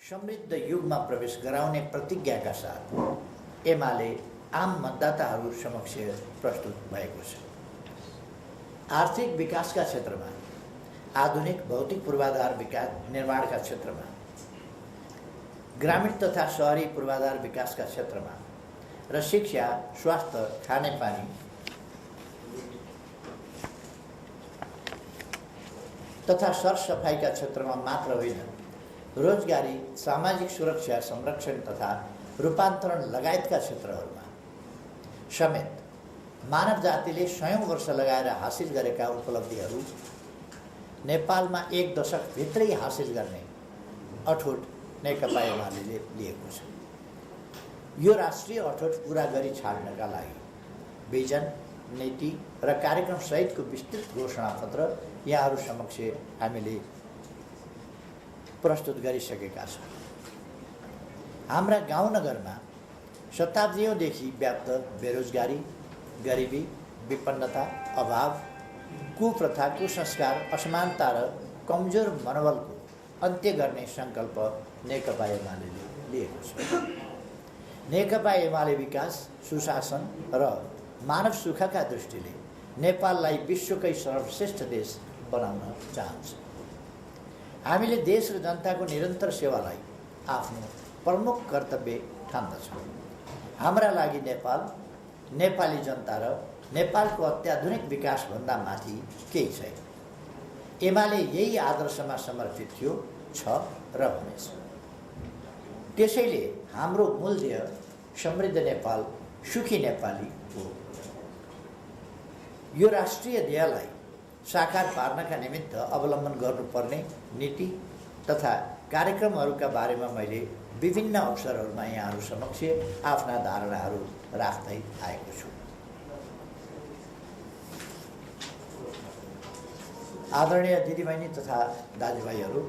समृद्ध युगमा प्रवेश गराउने प्रतिज्ञाका साथ एमाले आम मतदाताहरू समक्ष प्रस्तुत भएको छ। आर्थिक विकासका क्षेत्रमा, आधुनिक भौतिक पूर्वाधार विकास निर्माणका क्षेत्रमा, ग्रामीण तथा शहरी पूर्वाधार विकासका क्षेत्रमा र शिक्षा, स्वास्थ्य, खानेपानी तथा सरसफाइका क्षेत्रमा मात्र होइन, रोजगारी, सामाजिक सुरक्षा, संरक्षण तथा रूपान्तरण लगायतका क्षेत्रहरूमा समेत मानव जातिले सयौं वर्ष लगाएर हासिल गरेका उपलब्धिहरू नेपालमा एक दशकभित्रै हासिल गर्ने अठोट नेकपा एमाले लिएको छ। यो राष्ट्रिय अठोट पुरा गरी छाड्नका लागि विजन, नीति र कार्यक्रम सहितको विस्तृत घोषणापत्र यहाँहरू समक्ष हामीले प्रस्तुत गरिसकेका छौँ। हाम्रा गाउँनगरमा शताब्दीौँदेखि व्याप्त बेरोजगारी, गरिबी, विपन्नता, अभाव, कुप्रथा, कुसंस्कार, असमानता र कमजोर मनोबलको अन्त्य गर्ने सङ्कल्प नेकपा एमाले लिएको छ। नेकपा एमाले विकास, सुशासन र मानव सुखका दृष्टिले नेपाललाई विश्वकै सर्वश्रेष्ठ देश बनाउन चाहन्छ। हामीले देश र जनताको निरन्तर सेवालाई आफ्नो प्रमुख कर्तव्य ठान्दछौँ। हाम्रा लागि नेपाल, नेपाली जनता र नेपालको अत्याधुनिक विकासभन्दा माथि केही छैन। एमाले यही आदर्शमा समर्पित थियो, छ र हुनेछ। त्यसैले हाम्रो मूल ध्येय समृद्ध नेपाल, सुखी नेपाली हो। यो राष्ट्रिय ध्येयलाई साकार पार्नका निमित्त अवलम्बन गर्नुपर्ने नीति तथा कार्यक्रमहरूका बारेमा मैले विभिन्न अवसरहरूमा यहाँहरू समक्ष आफ्ना धारणाहरू राख्दै आएको छु। आदरणीय दिदीबहिनी तथा दाजुभाइहरू,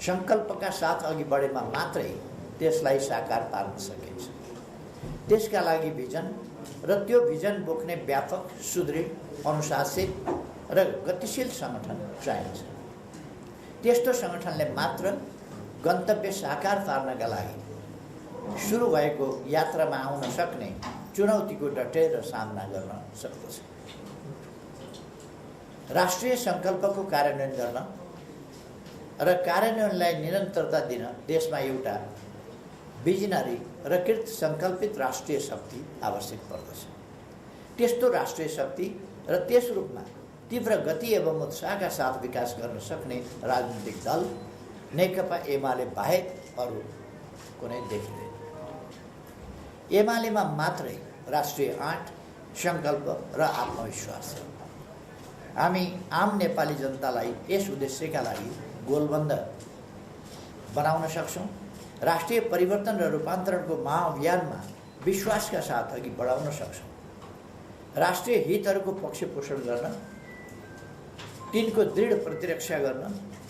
सङ्कल्पका साथ अघि बढेमा मात्रै त्यसलाई साकार पार्न सकिन्छ। त्यसका लागि भिजन र त्यो भिजन बोक्ने व्यापक, सुदृढ, अनुशासित र गतिशील सङ्गठन चाहिन्छ। त्यस्तो सङ्गठनले मात्र गन्तव्य साकार पार्नका लागि सुरु भएको यात्रामा आउन सक्ने चुनौतीको डटेर सामना गर्न सक्दछ। राष्ट्रिय सङ्कल्पको कार्यान्वयन गर्न र कार्यान्वयनलाई निरन्तरता दिन देशमा एउटा भिजनरी र कृत सङ्कल्पित राष्ट्रिय शक्ति आवश्यक पर्दछ। त्यस्तो राष्ट्रिय शक्ति र त्यस रूपमा तीव्र गति एवं उत्साहका साथ विकास गर्न सक्ने राजनीतिक दल नेकपा एमाले बाहेक अरू कुनै देखिँदैन। एमालेमा मात्रै राष्ट्रिय आँट, सङ्कल्प र आत्मविश्वास छ। हामी आम नेपाली जनतालाई यस उद्देश्यका लागि गोलबन्द बनाउन सक्छौँ। राष्ट्रिय परिवर्तन र रूपान्तरणको महाअभियानमा विश्वासका साथ अघि बढाउन सक्छौँ। राष्ट्रिय हितहरूको पक्षपोषण गर्न, तिनको दृढ प्रतिरक्षा गर्न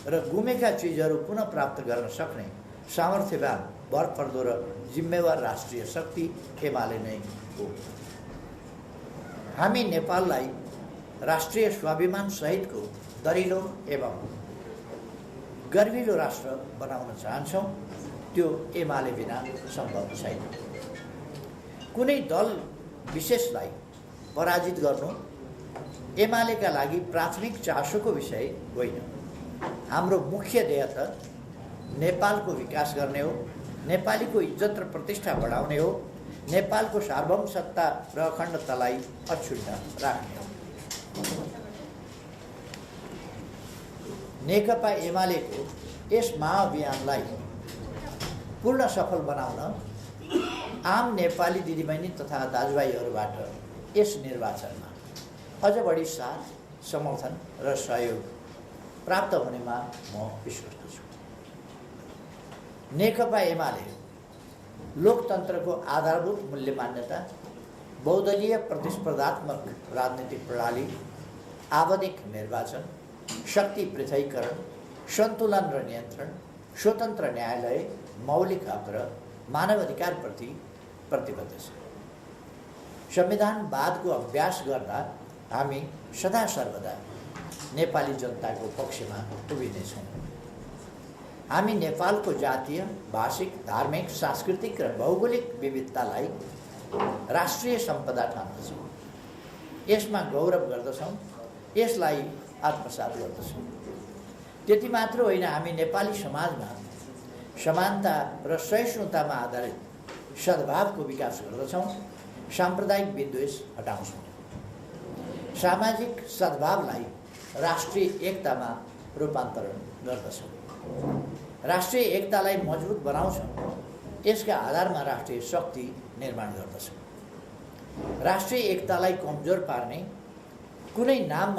र गुमेका चिजहरू पुनः प्राप्त गर्न सक्ने सामर्थ्यवान, भरपर्दो र जिम्मेवार राष्ट्रिय शक्ति एमाले नै हो। हामी नेपाललाई राष्ट्रिय स्वाभिमान सहितको दरिलो एवं गर्विलो राष्ट्र बनाउन चाहन्छौँ। त्यो एमाले बिना सम्भव छैन। कुनै दल विशेषलाई पराजित गर्नु एमालेका लागि प्राथमिक चासोको विषय होइन। हाम्रो मुख्य ध्येय त नेपालको विकास गर्ने हो, नेपालीको इज्जत र प्रतिष्ठा बढाउने हो, नेपालको सार्वभौमसत्ता र अखण्डतालाई अक्षुण्ण राख्ने हो। नेकपा एमालेको यस महाअभियानलाई पूर्ण सफल बनाउन आम नेपाली दिदीबहिनी तथा दाजुभाइहरूबाट यस निर्वाचनमा अझ बढी साथ, समर्थन र सहयोग प्राप्त हुनेमा म विश्वस्त छु। नेकपा एमाले लोकतन्त्रको आधारभूत मूल्य मान्यता, बहुदलीय प्रतिस्पर्धात्मक राजनीतिक प्रणाली, आवधिक निर्वाचन, शक्ति पृथकीकरण, सन्तुलन र नियन्त्रण, स्वतन्त्र न्यायालय, मौलिक हक र मानवाधिकारप्रति प्रतिबद्ध छ। संविधानवादको अभ्यास गर्दा हामी सदा सर्वदा नेपाली जनताको पक्षमा उभिनेछौँ। हामी नेपालको जातीय, भाषिक, धार्मिक, सांस्कृतिक र भौगोलिक विविधतालाई राष्ट्रिय सम्पदा ठान्दछौँ। यसमा गौरव गर्दछौँ, यसलाई आत्मसात गर्दछौँ। त्यति मात्र होइन, हामी नेपाली समाजमा समानता र सहिष्णुतामा आधारित सद्भावको विकास गर्दछौँ, साम्प्रदायिक विद्वेष हटाउँछौँ। सामाजिक सद्भावलाई राष्ट्रिय एकतामा रूपान्तरण गर्दछौँ। राष्ट्रिय एकतालाई मजबुत बनाउँछौँ, यसका आधारमा राष्ट्रिय शक्ति निर्माण गर्दछौँ। राष्ट्रिय एकतालाई कमजोर पार्ने कुनै नाम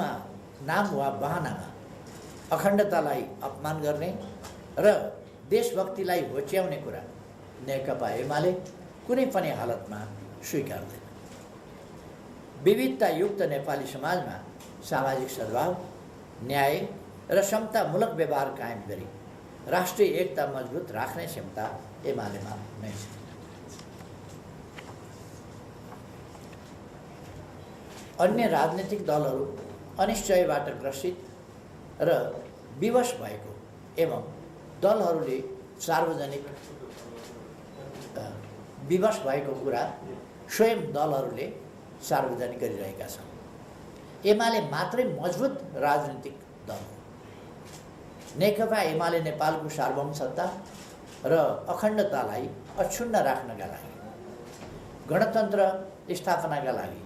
वा बहानामा अखण्डतालाई अपमान गर्ने र देशभक्तिलाई होच्याउने कुरा नेकपा एमाले कुनै पनि हालतमा स्वीकार्दैन। विविधतायुक्त नेपाली समाजमा सामाजिक सद्भाव, न्याय र समतामूलक व्यवहार कायम गरी राष्ट्रिय एकता मजबुत राख्ने क्षमता एमालेमा नै छ। अन्य राजनीतिक दलहरू अनिश्चयबाट ग्रसित र विवश भएको एवं दलहरूले सार्वजनिक विवश भएको कुरा स्वयं दलहरूले सार्वजनिक गरिरहेका छन्। एमाले मात्रै मजबुत राजनीतिक दल हो। नेकपा एमाले नेपालको सार्वभौमसत्ता र अखण्डतालाई अक्षुण्ण राख्नका लागि, गणतन्त्र स्थापनाका लागि,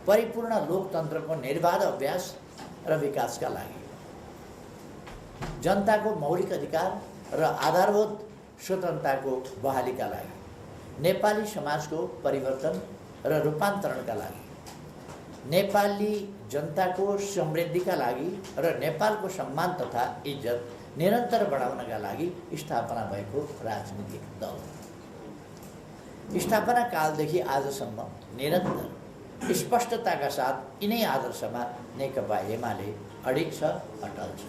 परिपूर्ण लोकतन्त्रको निर्बाध अभ्यास र विकासका लागि, जनताको मौलिक अधिकार र आधारभूत स्वतन्त्रताको बहालीका लागि, नेपाली समाजको परिवर्तन र रूपान्तरणका लागि, नेपाली जनताको समृद्धिका लागि र नेपालको सम्मान तथा इज्जत निरन्तर बढाउनका लागि स्थापना भएको राजनीतिक दल हो। स्थापना कालदेखि आजसम्म निरन्तर स्पष्टताका साथ यिनै आदर्शमा नेकपा एमाले अडिग छ, अटल छ।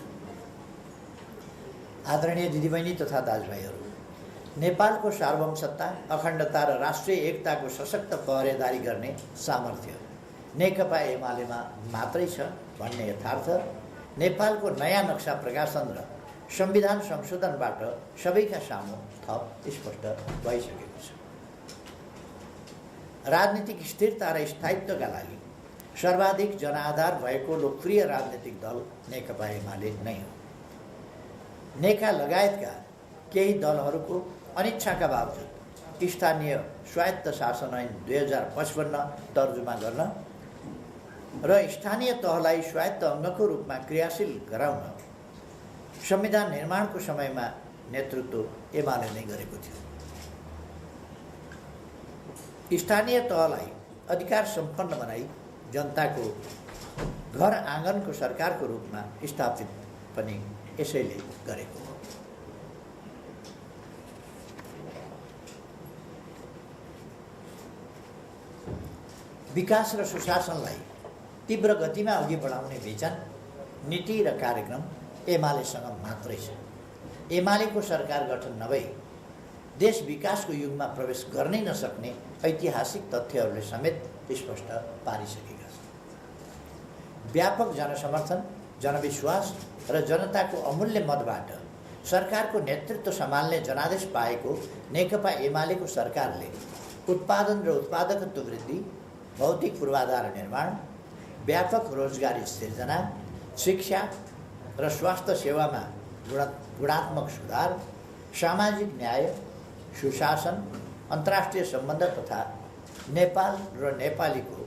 आदरणीय दिदीबहिनी तथा दाजुभाइहरू, नेपालको सार्वभौमसत्ता, अखण्डता र राष्ट्रिय एकताको सशक्त पहरेदारी गर्ने सामर्थ्य नेकपा एमालेमा मात्रै छ भन्ने यथार्थ नेपालको नयाँ नक्सा प्रकाशन र संविधान संशोधनबाट सबैका सामु थप स्पष्ट भइसकेको छ। राजनीतिक स्थिरता र स्थायित्वका लागि सर्वाधिक जनाधार भएको लोकप्रिय राजनीतिक दल नेकपा एमाले नै हो। नेका लगायतका केही दलहरूको अनिच्छाका बावजुद स्थानीय स्वायत्त शासन ऐन 2055 तर्जुमा गर्न र स्थानीय तहलाई स्वायत्त अङ्गको रूपमा क्रियाशील गराउन संविधान निर्माणको समयमा नेतृत्व एमाले नै गरेको थियो। स्थानीय तहलाई अधिकार सम्पन्न बनाई जनताको घर आँगनको सरकारको रूपमा स्थापित पनि यसैले गरेको हो। विकास र सुशासनलाई तीव्र गतिमा अघि बढाउने विजन, नीति र कार्यक्रम एमालेसँग मात्रै छ। एमालेको सरकार गठन नभई देश विकासको युगमा प्रवेश गर्नै नसक्ने ऐतिहासिक तथ्यहरूले समेत स्पष्ट पारिसकेका छन्। व्यापक जनसमर्थन, जनविश्वास र जनताको अमूल्य मतबाट सरकारको नेतृत्व सम्हाल्ने जनादेश पाएको नेकपा एमालेको सरकारले उत्पादन र उत्पादकत्व वृद्धि, भौतिक पूर्वाधार निर्माण, व्यापक रोजगारी सिर्जना, शिक्षा र स्वास्थ्य सेवामा गुणात्मक सुधार, सामाजिक न्याय, सुशासन, अन्तर्राष्ट्रिय सम्बन्ध तथा नेपाल र नेपालीको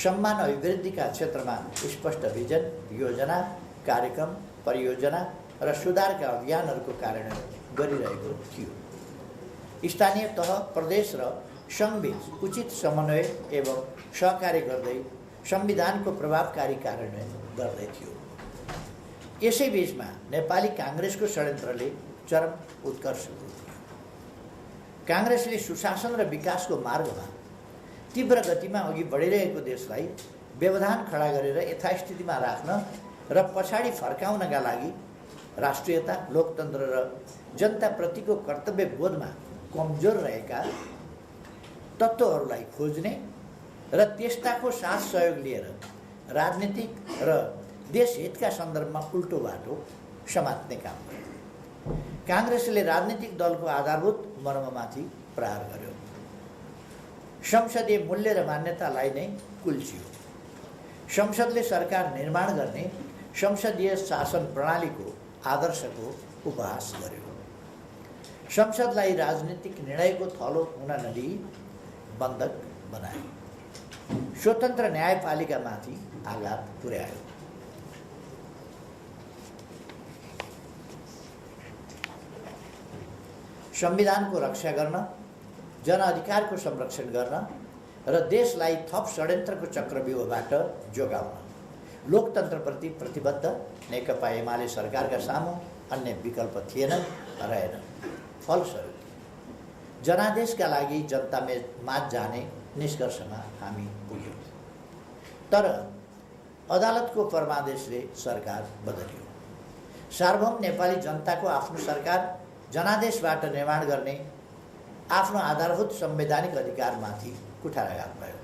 सम्मान अभिवृद्धिका क्षेत्रमा स्पष्ट विजन, योजना, कार्यक्रम, परियोजना र सुधारका अभियानहरूको कार्यान्वयन गरिरहेको थियो। स्थानीय तह, प्रदेश र सङ्घबीच उचित समन्वय एवं सहकार्य गर्दै संविधानको प्रभावकारी कार्यान्वयन गर्दै थियो। यसै बीचमा नेपाली काङ्ग्रेसको षड्यन्त्रले चरम उत्कर्ष पुग्यो। काङ्ग्रेसले सुशासन र विकासको मार्गमा तीव्र गतिमा अघि बढिरहेको देशलाई व्यवधान खडा गरेर यथास्थितिमा राख्न र पछाडि फर्काउनका लागि राष्ट्रियता, लोकतन्त्र र जनताप्रतिको कर्तव्य बोधमा कमजोर रहेका तत्त्वहरूलाई खोज्ने र त्यस्ताको साथ सहयोग लिएर राजनीतिक र देश हितका सन्दर्भमा उल्टो बाटो समात्ने काम गर्यो। काङ्ग्रेसले राजनीतिक दलको आधारभूत मर्ममाथि प्रहार गर्यो। संसदीय मूल्य र मान्यतालाई नै कुल्चियो। संसदले सरकार निर्माण गर्ने संसदीय शासन प्रणालीको आदर्शको उपहास गर्यो। संसदलाई राजनीतिक निर्णयको थलो हुन नदिई बन्धक बनायो। स्वतन्त्र न्यायपालिकामाथि आघात पुर्यायो। संविधानको रक्षा गर्न, जनअधिकारको संरक्षण गर्न र देशलाई थप षड्यन्त्रको चक्रव्यूहबाट जोगाउन लोकतन्त्रप्रति प्रतिबद्ध नेकपा एमाले सरकारका सामु अन्य विकल्प थिएन, रहेन। फलस्वरूप जनादेशका लागि जनता माझ जाने निष्कर्षमा हामी पुग्यौँ। तर अदालतको परमादेशले सरकार बदलियो। सार्वभौम नेपाली जनताको आफ्नो सरकार जनादेशबाट निर्माण गर्ने आफ्नो आधारभूत संवैधानिक अधिकारमाथि कुठाराघात भयो।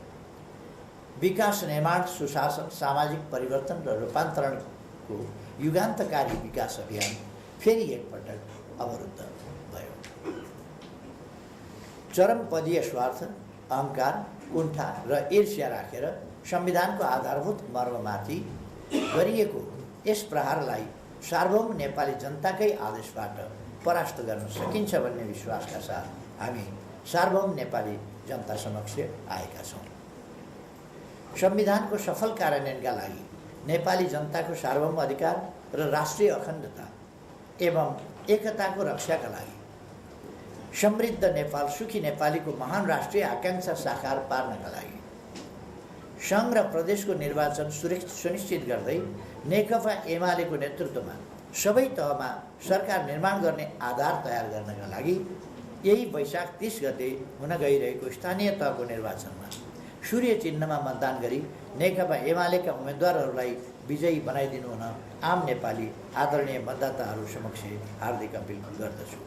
विकास, निर्माण, सुशासन, सामाजिक परिवर्तन र रूपान्तरणको युगान्तकारी विकास अभियान फेरि एकपटक अवरुद्ध भयो। चरमपदीय स्वार्थ, अहङ्कार, कुण्ठा र ईर्ष्या राखेर संविधानको आधारभूत मर्ममाथि गरिएको यस प्रहारलाई सार्वभौम नेपाली जनताकै आदेशबाट परास्त गर्न सकिन्छ भन्ने विश्वासका साथ हामी सार्वभौम नेपाली जनता समक्ष आएका छौँ। संविधानको सफल कार्यान्वयनका लागि नेपाली जनताको सार्वभौम अधिकार र राष्ट्रिय अखण्डता एवं एकताको रक्षाका लागि समृद्ध नेपाल, सुखी नेपालीको महान राष्ट्रिय आकांक्षा साकार पार्नका लागि सङ्घ र प्रदेशको निर्वाचन सुनिश्चित गर्दै नेकपा एमालेको नेतृत्वमा सबै तहमा सरकार निर्माण गर्ने आधार तयार गर्नका लागि यही वैशाख 30 गते हुन गइरहेको स्थानीय तहको निर्वाचनमा सूर्य चिन्हमा मतदान गरी नेकपा एमालेका उम्मेदवारहरूलाई विजयी बनाइदिनु हुन आम नेपाली आदरणीय मतदाताहरू समक्ष हार्दिक अपिल गर्दछु।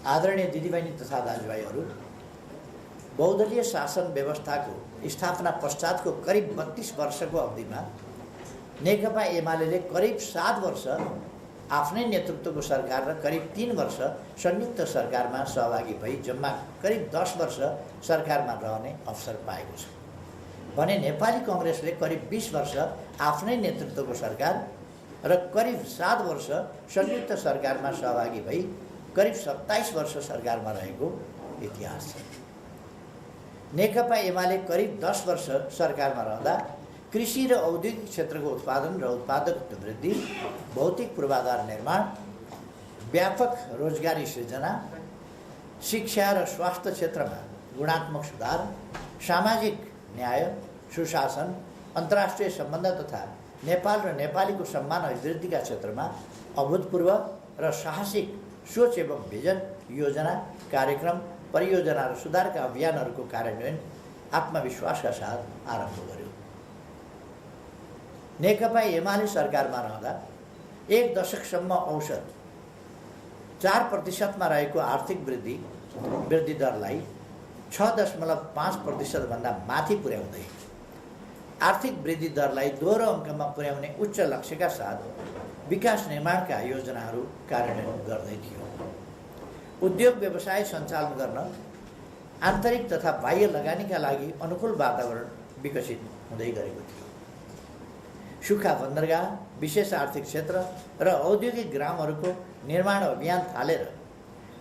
आदरणीय दिदीबहिनी तथा दाजुभाइहरू, बहुदलीय शासन व्यवस्थाको स्थापना पश्चातको करिब 32 वर्षको अवधिमा नेकपा एमाले करिब 7 वर्ष आफ्नै नेतृत्वको सरकार र करिब 3 वर्ष संयुक्त सरकारमा सहभागी भई जम्मा करिब 10 वर्ष सरकारमा रहने अवसर पाएको छ भने नेपाली कांग्रेसले करिब 20 वर्ष आफ्नै नेतृत्वको सरकार र करिब 7 वर्ष संयुक्त सरकारमा सहभागी भई करिब 27 वर्ष सरकारमा रहेको इतिहास छ। नेकपा एमाले करिब 10 वर्ष सरकारमा रहँदा कृषि र औद्योगिक क्षेत्रको उत्पादन र उत्पादकत्व वृद्धि, भौतिक पूर्वाधार निर्माण, व्यापक रोजगारी सृजना, शिक्षा र स्वास्थ्य क्षेत्रमा गुणात्मक सुधार, सामाजिक न्याय, सुशासन, अन्तर्राष्ट्रिय सम्बन्ध तथा नेपाल र नेपालीको सम्मान अभिवृद्धिका क्षेत्रमा अभूतपूर्व र साहसिक सोच एवं भिजन, योजना, कार्यक्रम, परियोजना र सुधारका अभियानहरूको कार्यान्वयन आत्मविश्वासका साथ आरम्भ गर्यो। नेकपा एमाले सरकारमा रहँदा 1 दशकसम्म औसत 4% रहेको आर्थिक वृद्धि दरलाई 6.5% भन्दा माथि पुर्याउँदै आर्थिक वृद्धि दरलाई दोहोरो अङ्कमा पुर्याउने उच्च लक्ष्यका साथ विकास निर्माणका योजनाहरू कार्यान्वयन गर्दै थियो। उद्योग व्यवसाय सञ्चालन गर्न आन्तरिक तथा बाह्य लगानीका लागि अनुकूल वातावरण विकसित हुँदै गरेको थियो। सुक्खा बन्दरगाह, विशेष आर्थिक क्षेत्र र औद्योगिक ग्रामहरूको निर्माण अभियान थालेर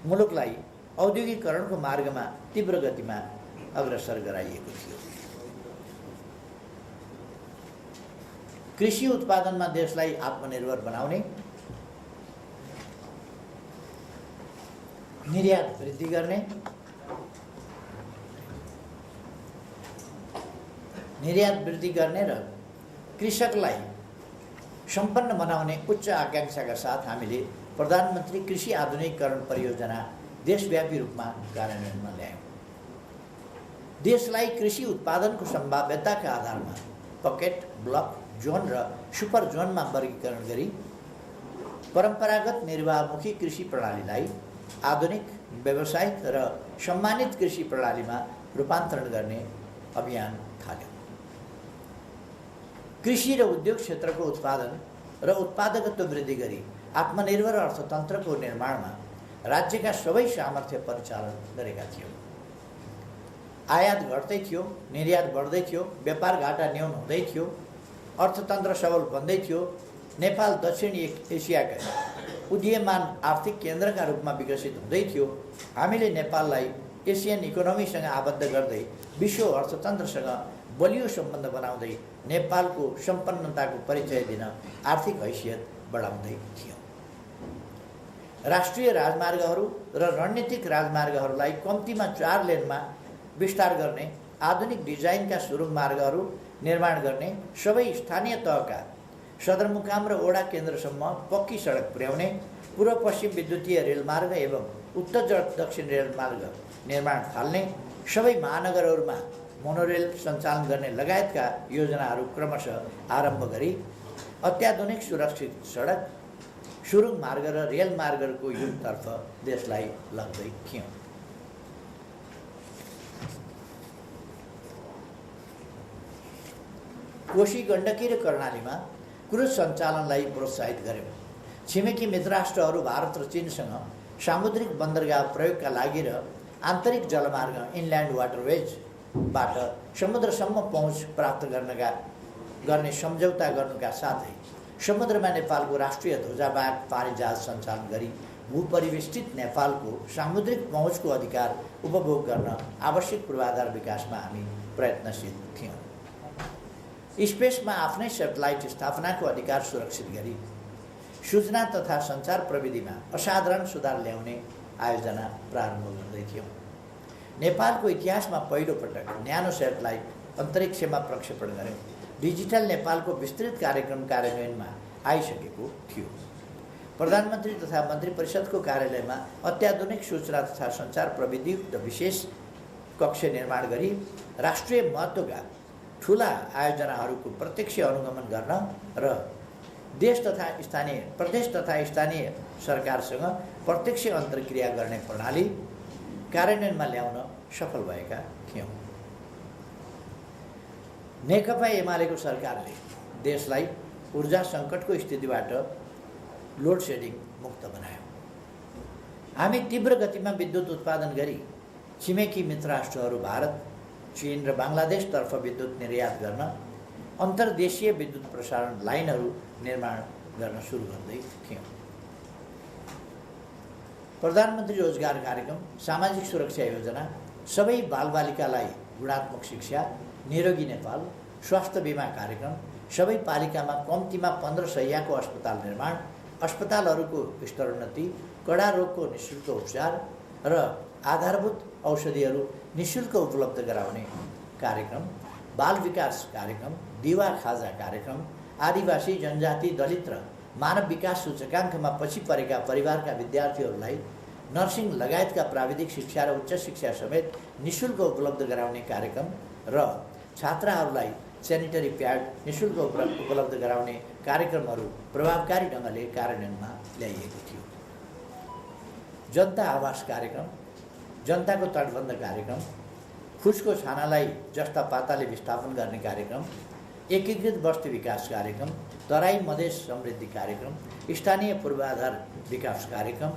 मुलुकलाई औद्योगिकरणको मार्गमा तीव्र गतिमा अग्रसर गराइएको थियो। कृषि उत्पादनमा देशलाई आत्मनिर्भर बनाउने, निर्यात वृद्धि गर्ने, र कृषकलाई सम्पन्न बनाउने उच्च आकांक्षाका साथ हामीले प्रधानमन्त्री कृषि आधुनिकीकरण परियोजना देशव्यापी रूपमा कार्यान्वयनमा ल्यायौँ। देशलाई कृषि उत्पादनको सम्भाव्यताका आधारमा पकेट, ब्लक, जोन र सुपर जोनमा वर्गीकरण गरी परम्परागत निर्वाहमुखी कृषि प्रणालीलाई आधुनिक, व्यावसायिक र सम्मानित कृषि प्रणालीमा रूपान्तरण गर्ने अभियान थाल्यो। कृषि र उद्योग क्षेत्रको उत्पादन र उत्पादकत्व वृद्धि गरी आत्मनिर्भर अर्थतन्त्रको निर्माणमा राज्यका सबै सामर्थ्य परिचालन गरेका थियौँ। आयात घट्दै थियो, निर्यात बढ्दै थियो, व्यापार घाटा न्यून हुँदै थियो, अर्थतन्त्र सबल बन्दै थियो। नेपाल दक्षिणी एसियाका उदीयमान आर्थिक केन्द्रका रूपमा विकसित हुँदै थियो। हामीले नेपाललाई एसियन इकोनोमीसँग आबद्ध गर्दै विश्व अर्थतन्त्रसँग बलियो सम्बन्ध बनाउँदै नेपालको सम्पन्नताको परिचय दिन आर्थिक हैसियत बढाउँदै थियौँ। राष्ट्रिय राजमार्गहरू र रणनीतिक राजमार्गहरूलाई कम्तीमा 4 लेनमा विस्तार गर्ने, आधुनिक डिजाइनका सुरुङ मार्गहरू निर्माण गर्ने, सबै स्थानीय तहका सदरमुकाम र ओडा केन्द्रसम्म पक्की सडक पुर्याउने, पूर्व पश्चिम विद्युतीय रेलमार्ग एवं उत्तर दक्षिण रेलमार्ग निर्माण थाल्ने, सबै महानगरहरूमा मोनोरेल सञ्चालन गर्ने लगायतका योजनाहरू क्रमशः आरम्भ गरी अत्याधुनिक सुरक्षित सडक, सुरुङ मार्ग र रेलमार्गहरूको युगतर्फ देशलाई लग्दै थियौँ। कोशी, गण्डकी र कर्णालीमा क्रुज सञ्चालनलाई प्रोत्साहित गर्यौँ। छिमेकी मित्र राष्ट्रहरू भारत र चीनसँग सामुद्रिक बन्दरगाह प्रयोगका लागि र आन्तरिक जलमार्ग इनल्यान्ड वाटरवेजबाट समुद्रसम्म पहुँच प्राप्त गर्ने सम्झौता गर्नुका साथै समुद्रमा नेपालको राष्ट्रिय ध्वजावाहक पानी जहाज सञ्चालन गरी भूपरिवेष्टित नेपालको सामुद्रिक पहुँचको अधिकार उपभोग गर्न आवश्यक पूर्वाधार विकासमा हामी प्रयत्नशील थियौँ। स्पेसमा आफ्नै सेटेलाइट स्थापनाको अधिकार सुरक्षित गरी सूचना तथा सञ्चार प्रविधिमा असाधारण सुधार ल्याउने आयोजना प्रारम्भ गर्दै थियौँ। नेपालको इतिहासमा पहिलो पटक न्यानो सेटेलाइट अन्तरिक्षमा प्रक्षेपण गर्यौँ। डिजिटल नेपालको विस्तृत कार्यक्रम कार्यान्वयनमा आइसकेको थियो। प्रधानमन्त्री तथा मन्त्री परिषदको कार्यालयमा अत्याधुनिक सूचना तथा सञ्चार प्रविधियुक्त विशेष कक्ष निर्माण गरी राष्ट्रिय महत्त्वका ठुला आयोजनाहरूको प्रत्यक्ष अनुगमन गर्न र प्रदेश तथा स्थानीय सरकारसँग प्रत्यक्ष अन्तर्क्रिया गर्ने प्रणाली कार्यान्वयनमा ल्याउन सफल भएका थियौँ। नेकपा एमालेको सरकारले देशलाई ऊर्जा सङ्कटको स्थितिबाट लोड सेडिङ मुक्त बनायो। हामी तीव्र गतिमा विद्युत उत्पादन गरी छिमेकी मित्र राष्ट्रहरू भारत, चीन र बङ्गलादेशतर्फ विद्युत निर्यात गर्न अन्तर्देशीय विद्युत प्रसारण लाइनहरू निर्माण गर्न सुरु गर्दै थियौँ। प्रधानमन्त्री रोजगार कार्यक्रम, सामाजिक सुरक्षा योजना, सबै बालबालिकालाई गुणात्मक शिक्षा, निरोगी नेपाल, स्वास्थ्य बिमा कार्यक्रम, सबै पालिकामा कम्तीमा 15 शय्याको अस्पताल निर्माण, अस्पतालहरूको स्तरोन्नति, कडा रोगको निःशुल्क उपचार र आधारभूत औषधिहरू निःशुल्क उपलब्ध गराउने कार्यक्रम, बाल विकास कार्यक्रम, दिवा खाजा कार्यक्रम, आदिवासी, जनजाति, दलित र मानव विकास सूचकाङ्कमा पछि परेका परिवारका विद्यार्थीहरूलाई नर्सिङ लगायतका प्राविधिक शिक्षा र उच्च शिक्षा समेत निःशुल्क उपलब्ध गराउने कार्यक्रम र छात्राहरूलाई सेनिटरी प्याड निःशुल्क उपलब्ध गराउने कार्यक्रमहरू प्रभावकारी ढङ्गले कार्यान्वयनमा ल्याइएको थियो। जनता आवास कार्यक्रम, जनताको तटबन्ध कार्यक्रम, फुसको छानालाई जस्ता पाताले विस्थापन गर्ने कार्यक्रम, एकीकृत बस्ती विकास कार्यक्रम, तराई मधेस समृद्धि कार्यक्रम, स्थानीय पूर्वाधार विकास कार्यक्रम,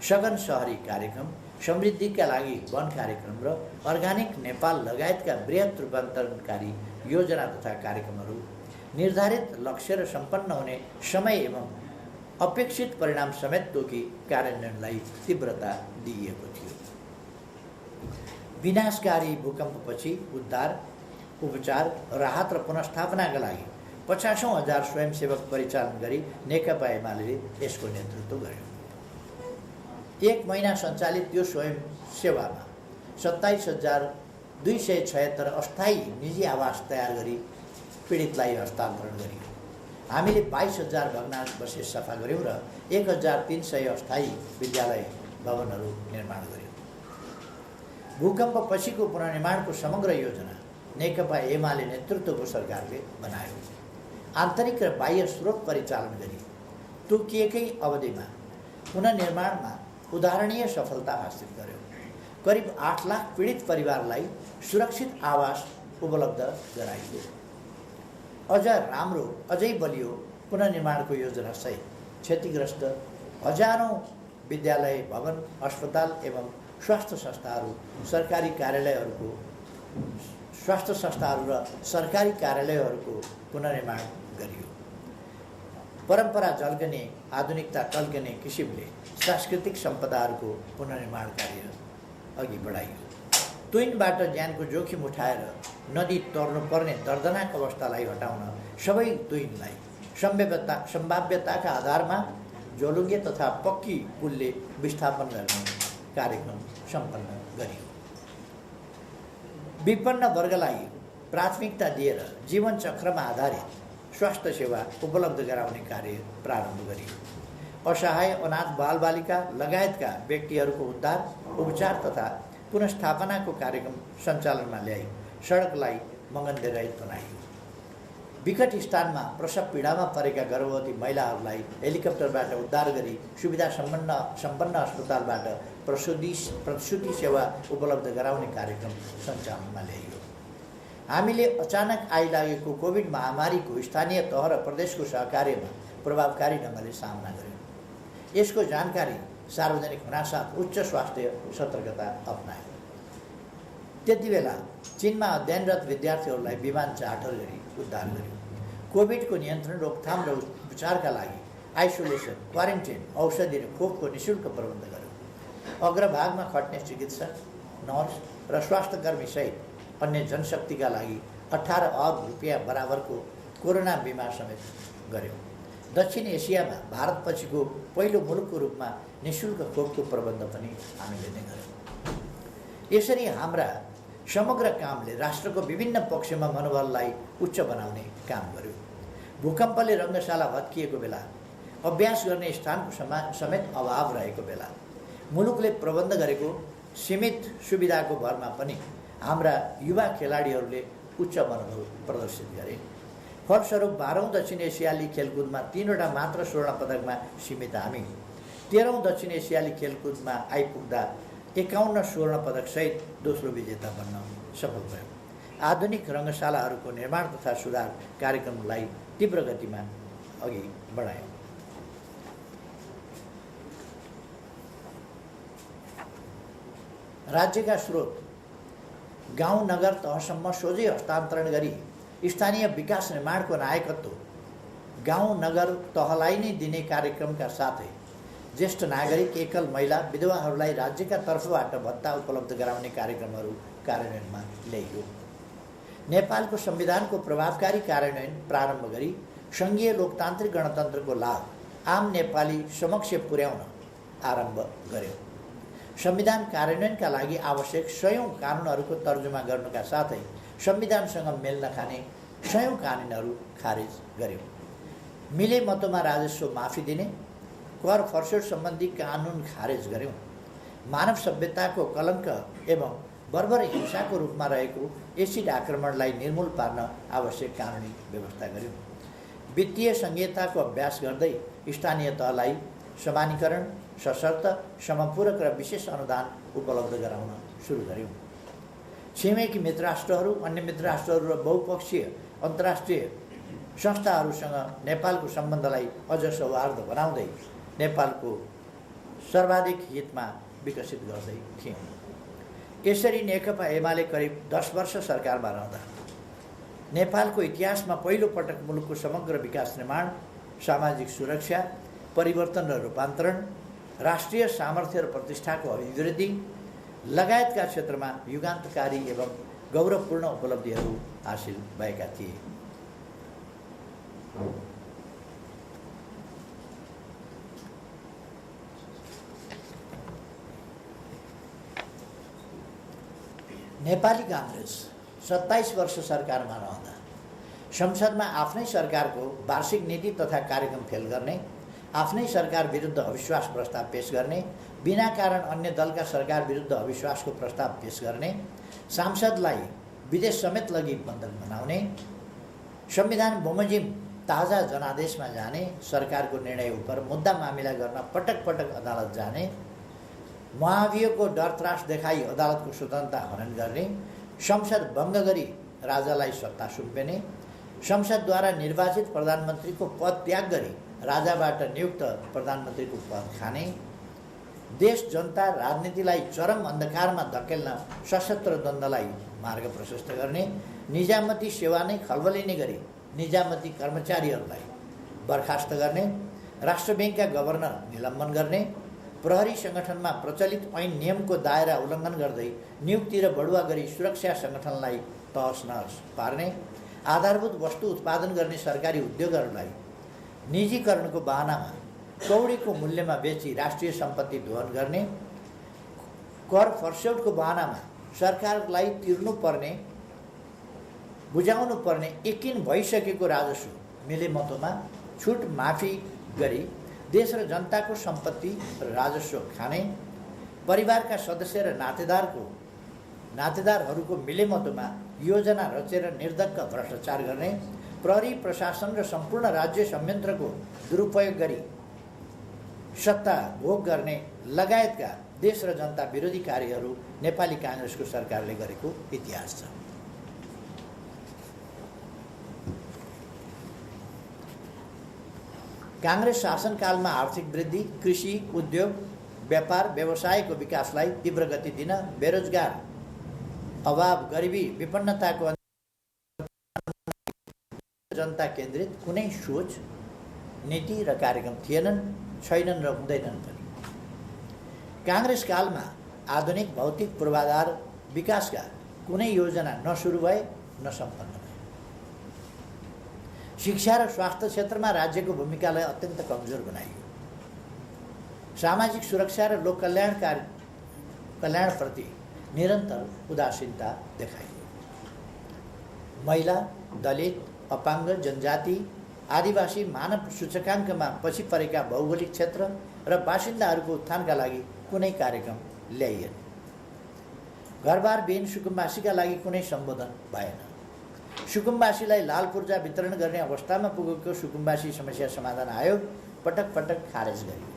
सघन शहरी कार्यक्रम, समृद्धिका लागि वन कार्यक्रम र अर्गानिक नेपाल लगायतका बृहत रूपान्तरणकारी योजना तथा कार्यक्रमहरू निर्धारित लक्ष्य र सम्पन्न हुने समय एवं अपेक्षित परिणाम समेत तोकी कार्यान्वयनलाई तीव्रता दिइएको थियो। विनाशकारी भूकम्पपछि उद्धार, उपचार, राहत र पुनर्स्थापनाका लागि 50,000 स्वयंसेवक परिचालन गरी नेकपा एमाले यसको नेतृत्व गर्यो। 1 महिना सञ्चालित यो स्वयंसेवामा 27,276 अस्थायी निजी आवास तयार गरी पीडितलाई हस्तान्तरण गरियो। हामीले 22,000 भग्नावशेष सफा गऱ्यौँ र 1,300 अस्थायी विद्यालय भवनहरू निर्माण गर्यौँ। भूकम्प पछिको पुनर्निर्माणको समग्र योजना नेकपा एमाले नेतृत्वको सरकारले बनायो। आन्तरिक र बाह्य स्रोत परिचालन गरी तोकिएकै अवधिमा पुनर्निर्माणमा उदाहरणीय सफलता हासिल गर्यो। करिब 8 लाख पीडित परिवारलाई सुरक्षित आवास उपलब्ध गराइयो। अझ राम्रो, अझै बलियो पुनर्निर्माणको योजनासहित क्षतिग्रस्त हजारौँ विद्यालय भवन, अस्पताल एवं स्वास्थ्य संस्थाहरू र सरकारी कार्यालयहरूको पुनर्निर्माण गरियो। परम्परा झल्कने, आधुनिकता टल्कने किसिमले सांस्कृतिक सम्पदाहरूको पुनर्निर्माण कार्य अघि बढाइयो। तुइनबाट ज्यानको जोखिम उठाएर नदी तर्नुपर्ने दर्दनाक अवस्थालाई हटाउन सबै तुइनलाई सम्भाव्यताका आधारमा झोलुङ्गे तथा पक्की पुलले विस्थापन गर्ने कार्यक्रम सम्पन्न गरियो। विपन्न वर्गलाई प्राथमिकता दिएर जीवन चक्रमा आधारित स्वास्थ्य सेवा उपलब्ध गराउने कार्य प्रारम्भ गरियो। असहाय अनाथ बालबालिका लगायतका व्यक्तिहरूको उद्धार, उपचार तथा पुनर्स्थापनाको कार्यक्रम सञ्चालनमा ल्याई सडकलाई मगनरहित बनाइयो। विकट स्थानमा प्रसव पीडामा परेका गर्भवती महिलाहरूलाई हेलिकप्टरबाट उद्धार गरी सुविधा सम्पन्न अस्पतालबाट प्रसुति सेवा उपलब्ध गराउने कार्यक्रम सञ्चालनमा ल्याइयो। हामीले अचानक आइलागेको कोभिड महामारीको स्थानीय तह र प्रदेशको सहकार्यमा प्रभावकारी ढङ्गले सामना गर्यो। यसको जानकारी सार्वजनिक हुनासाथ उच्च स्वास्थ्य सतर्कता अपनायो। त्यतिबेला चीनमा अध्ययनरत विद्यार्थीहरूलाई विमान चार्टर गरी उद्धार गर्यो। कोभिडको नियन्त्रण, रोकथाम र उपचारका लागि आइसोलेसन, क्वारेन्टाइन, औषधि र खोपको निःशुल्क प्रबन्ध गर्यो। अग्रभागमा खट्ने चिकित्सक, नर्स र स्वास्थ्यकर्मी सहित अन्य जनशक्तिका लागि 18 अरब रुपियाँ बराबरको कोरोना बिमा समेत गर्यो। दक्षिण एसियामा भारतपछिको पहिलो मुलुकको रूपमा निःशुल्क खोपको प्रबन्ध पनि हामीले नै गर्यौँ। यसरी हाम्रा समग्र कामले राष्ट्रको विभिन्न पक्षमा मनोबललाई उच्च बनाउने काम गर्यो। भूकम्पले रङ्गशाला भत्किएको बेला, अभ्यास गर्ने स्थानको समेत अभाव रहेको बेला मुलुकले प्रबन्ध गरेको सीमित सुविधाको भरमा पनि हाम्रा युवा खेलाडीहरूले उच्च मनोबल प्रदर्शित गरे। फलस्वरूप 12औं दक्षिण एसियाली खेलकुदमा 3वटा मात्र स्वर्ण पदकमा सीमित हामी 13औं दक्षिण एसियाली खेलकुदमा आइपुग्दा 51 स्वर्ण पदक सहित दोस्रो विजेता बन्न सफल भयो। आधुनिक रङ्गशालाहरूको निर्माण तथा सुधार कार्यक्रमलाई तीव्र गतिमा अघि बढायौँ। राज्यका स्रोत गाउँ नगर तहसम्म सोझै हस्तान्तरण गरी स्थानीय विकास निर्माणको नायकत्व गाउँ नगर तहलाई नै दिने कार्यक्रमका साथै ज्येष्ठ नागरिक, एकल महिला, विधवाहरूलाई राज्यका तर्फबाट भत्ता उपलब्ध गराउने कार्यक्रमहरू कार्यान्वयनमा ल्याइयो। नेपालको संविधानको प्रभावकारी कार्यान्वयन प्रारम्भ गरी सङ्घीय लोकतान्त्रिक गणतन्त्रको लाभ आम नेपाली समक्ष पुर्याउन आरम्भ गर्यो। संविधान कार्यान्वयनका लागि आवश्यक 100औं कानुनहरूको तर्जुमा गर्नुका साथै संविधानसँग मेल नखाने 100औं कानुनहरू खारेज गर्यो। मिले मतोमा राजस्व माफी दिने, कर फर्सेट सम्बन्धी कानुन खारेज गर्यौँ। मानव सभ्यताको कलङ्क एवं बर्बर हिंसाको रूपमा रहेको एसिड आक्रमणलाई निर्मूल पार्न आवश्यक कानुनी व्यवस्था गर्यौँ। वित्तीय संहिताको अभ्यास गर्दै स्थानीय तहलाई समानीकरण, सशर्त, समपूरक र विशेष अनुदान उपलब्ध गराउन सुरु गर्यौँ। छिमेकी मित्र राष्ट्रहरू, अन्य मित्र राष्ट्रहरू र बहुपक्षीय अन्तर्राष्ट्रिय संस्थाहरूसँग नेपालको सम्बन्धलाई अझ सौहार्द बनाउँदै नेपालको सर्वाधिक हितमा विकसित गर्दै थियौँ। यसरी नेकपा एमाले करिब 10 वर्ष सरकारमा रहँदा नेपालको इतिहासमा पहिलो पटक मुलुकको समग्र विकास निर्माण, सामाजिक सुरक्षा, परिवर्तन र रूपान्तरण, राष्ट्रिय सामर्थ्य र प्रतिष्ठाको अभिवृद्धि लगायतका क्षेत्रमा युगान्तकारी एवं गौरवपूर्ण उपलब्धिहरू हासिल भएका थिए। नेपाली काङ्ग्रेस 27 वर्ष सरकारमा रहँदा संसदमा आफ्नै सरकारको वार्षिक नीति तथा कार्यक्रम फेल गर्ने, आफ्नै सरकार विरुद्ध अविश्वास प्रस्ताव पेश गर्ने, बिना कारण अन्य दलका सरकार विरुद्ध अविश्वासको प्रस्ताव पेश गर्ने, सांसदलाई विदेश समेत लगी बन्धन बनाउने, संविधान बमोजिम ताजा जनादेशमा जाने, सरकारको निर्णय उपर मुद्दा मामिला गर्न पटक पटक अदालत जाने, महाभियोगको डर त्रास देखाई अदालतको स्वतन्त्रता हनन गर्ने, संसद भङ्ग गरी राजालाई सत्ता सुम्पिने, संसदद्वारा निर्वाचित प्रधानमन्त्रीको पद त्याग गरी राजाबाट नियुक्त प्रधानमन्त्रीको पद खाने, देश जनता राजनीतिलाई चरम अन्धकारमा धकेल्न सशस्त्र द्वन्द्वलाई मार्ग प्रशस्त गर्ने, निजामती सेवा नै खलबलिने गरी निजामती कर्मचारीहरूलाई बर्खास्त गर्ने, राष्ट्र ब्याङ्कका गभर्नर निलम्बन गर्ने, प्रहरी सङ्गठनमा प्रचलित ऐन नियमको दायरा उल्लङ्घन गर्दै नियुक्ति र बढुवा गरी सुरक्षा सङ्गठनलाई तहस नहस पार्ने, आधारभूत वस्तु उत्पादन गर्ने सरकारी उद्योगहरूलाई निजीकरणको बहानामा कौडीको मूल्यमा बेची राष्ट्रिय सम्पत्ति दोहन गर्ने, कर फर्स्यौटको बहानामा सरकारलाई बुझाउनु पर्ने यकिन भइसकेको राजस्व मिलेमतोमा छुट माफी गरी देश र जनताको सम्पत्ति र राजस्व खाने, परिवारका सदस्य र नातेदारहरूको मिलेमतोमा योजना रचेर निर्धक्क भ्रष्टाचार गर्ने, प्रहरी प्रशासन र सम्पूर्ण राज्य संयन्त्रको दुरुपयोग गरी सत्ता भोग गर्ने लगायतका देश र जनता विरोधी कार्यहरू नेपाली काङ्ग्रेसको सरकारले गरेको इतिहास छ। काङ्ग्रेस शासनकालमा आर्थिक वृद्धि, कृषि, उद्योग, व्यापार, व्यवसायको विकासलाई तीव्र गति दिन, बेरोजगार, अभाव, गरिबी, विपन्नताको जनता केन्द्रित कुनै सोच, नीति र कार्यक्रम थिएनन्, छैनन् र हुँदैनन् पनि। काङ्ग्रेस कालमा आधुनिक भौतिक पूर्वाधार विकासका कुनै योजना न सुरु भए न सम्पन्न भए। शिक्षा र स्वास्थ्य क्षेत्रमा राज्यको भूमिकालाई अत्यन्त कमजोर बनाइयो। सामाजिक सुरक्षा र लोक कल्याणप्रति निरन्तर उदासीनता देखाइयो। महिला, दलित, अपाङ्ग, जनजाति, आदिवासी मानव सूचकाङ्कमा पछि परेका भौगोलिक क्षेत्र र बासिन्दाहरूको उत्थानका लागि कुनै कार्यक्रम ल्याइएन। घरबारविहीन सुकुम्बासीका लागि कुनै सम्बोधन भएन। सुकुम्बासीलाई लाल पूर्जा वितरण गर्ने अवस्थामा पुगेको सुकुम्बासी समस्या समाधान आयोग पटक पटक खारेज गरियो।